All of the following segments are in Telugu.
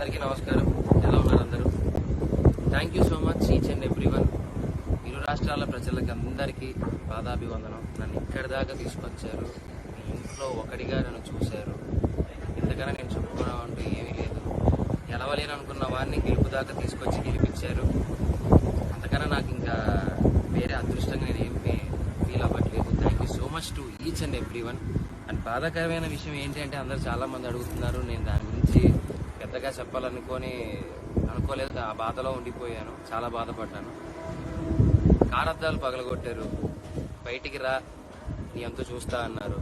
అందరికీ నమస్కారం. ఎలా ఉన్నారు అందరూ? Thank you so much each and everyone. ఇరు రాష్ట్రాల ప్రజలకి అందరికీ పాదాభివందనం. నన్ను ఇక్కడి దాకా తీసుకొచ్చారు. మీ ఇంట్లో ఒకటిగా నన్ను చూశారు. ఇంతకన్నా నేను చెప్పుకోవడం అంటూ ఏమీ లేదు. గెలవలేను అనుకున్న వాడిని గెలుపు దాకా తీసుకొచ్చి గెలిపించారు. అంతకన్నా నాకు ఇంకా వేరే అదృష్టంగా నేను ఏమి ఫీల్ అవ్వట్లేదు. Thank you so much to each and everyone. And బాధాకరమైన విషయం ఏంటి అంటే అందరూ చాలా మంది అడుగుతున్నారు. నేను దాని గురించి పెద్దగా అనుకోలేదు. ఆ బాధలో ఉండిపోయాను. చాలా బాధపడ్డాను. కారద్దాలు పగలగొట్టారు. బయటికి రా, నీ అంతా చూస్తా అన్నారు.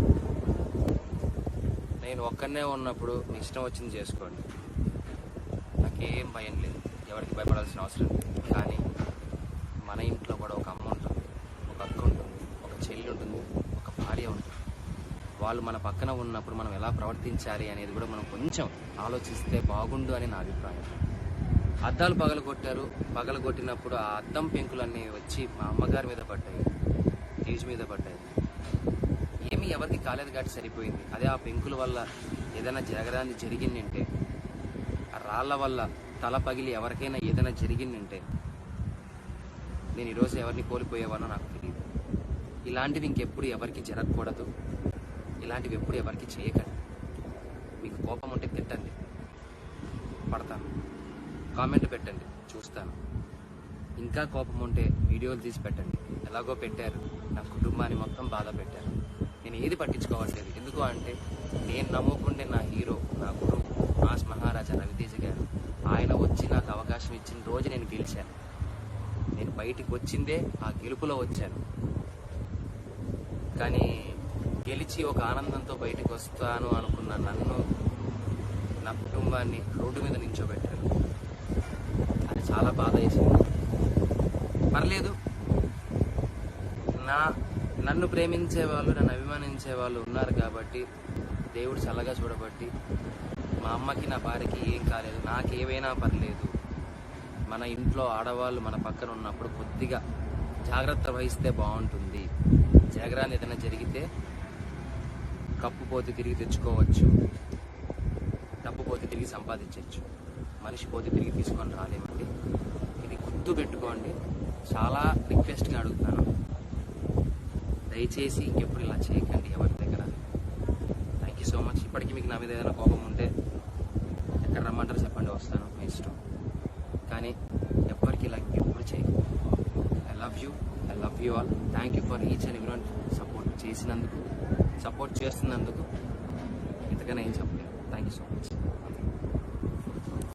నేను ఒక్కనే ఉన్నప్పుడు మీ ఇష్టం వచ్చింది చేసుకోండి, నాకేం భయం లేదు, ఎవరికి భయపడాల్సిన అవసరం లేదు. కానీ మన ఇంట్లో కూడా ఒక అమ్మ ఉంటుంది, ఒక అక్క ఉంటుంది, ఒక చెల్లి ఉంటుంది, ఒక భార్య ఉంటుంది. వాళ్ళు మన పక్కన ఉన్నప్పుడు మనం ఎలా ప్రవర్తించాలి అనేది కూడా మనం కొంచెం ఆలోచిస్తే బాగుండు అని నా అభిప్రాయం. అద్దాలు పగలగొట్టినప్పుడు ఆ అద్దం పెంకులన్నీ వచ్చి మా అమ్మగారి మీద పడ్డాయి, ఏజ్ మీద పడ్డాయి. ఏమీ ఎవరికి కాలేదు కాబట్టి సరిపోయింది. అదే ఆ పెంకుల వల్ల ఏదైనా జరగడానికి జరిగిందంటే, ఆ రాళ్ల వల్ల తల పగిలి ఎవరికైనా ఏదైనా జరిగిందంటే నేను ఈరోజు ఎవరిని కోల్పోయేవానో నాకు తెలియదు. ఇలాంటివి ఇంకెప్పుడు ఎవరికి జరగకూడదు. ఇలాంటివి ఎప్పుడు ఎవరికి చేయకండి. మీకు కోపం ఉంటే తిట్టండి, పడతాను. కామెంట్ పెట్టండి, చూస్తాను. ఇంకా కోపం ఉంటే వీడియోలు తీసి పెట్టండి. ఎలాగో పెట్టారు, నా కుటుంబాన్ని మొత్తం బాధ పెట్టారు. నేను ఏది పట్టించుకోవట్లేదు. ఎందుకు అంటే నేను నమ్ముకుంటే నా హీరో, నా గురువు మాస్ మహారాజా రవితేజ గారు, ఆయన వచ్చి నాకు అవకాశం ఇచ్చిన రోజు నేను గెలిచాను. నేను బయటికి వచ్చిందే ఆ గెలుపులో వచ్చాను. కానీ గెలిచి ఒక ఆనందంతో బయటకు వస్తాను అనుకున్న నన్ను, నా కుటుంబాన్ని రోడ్డు మీద నించోబెట్టారు. అది చాలా బాధ వేసింది. పర్లేదు, నన్ను ప్రేమించే వాళ్ళు, నన్ను అభిమానించే వాళ్ళు ఉన్నారు కాబట్టి దేవుడు చల్లగా చూడబట్టి మా అమ్మకి, నా భార్యకి ఏం కాలేదు. నాకేమైనా పర్లేదు. మన ఇంట్లో ఆడవాళ్ళు మన పక్కన ఉన్నప్పుడు కొద్దిగా జాగ్రత్త వహిస్తే బాగుంటుంది. జాగ్రత్త ఏదైనా జరిగితే కప్పు పోతే తిరిగి తెచ్చుకోవచ్చు, డబ్బు పోతే తిరిగి సంపాదించవచ్చు, మనిషి పోతే తిరిగి తీసుకొని రాలేమండి. ఇది గుర్తు పెట్టుకోండి. చాలా రిక్వెస్ట్గా అడుగుతాను, దయచేసి ఇంకెప్పుడు ఇలా చేయకండి ఎవరి దగ్గర. Thank you so much. ఇప్పటికీ మీకు నా మీద ఏదైనా కోపం ఉంటే ఎక్కడ రమ్మంటారో చెప్పండి, వస్తాను, మీ ఇష్టం. కానీ ఎవ్వరికి ఇలా ఇంకెప్పుడు చేయకండి. I love you all. Thank you for each and everyone. Support చేస్తున్నందుకు ఇంతకన్నా ఏం చెప్పలేదు. Thank you so much.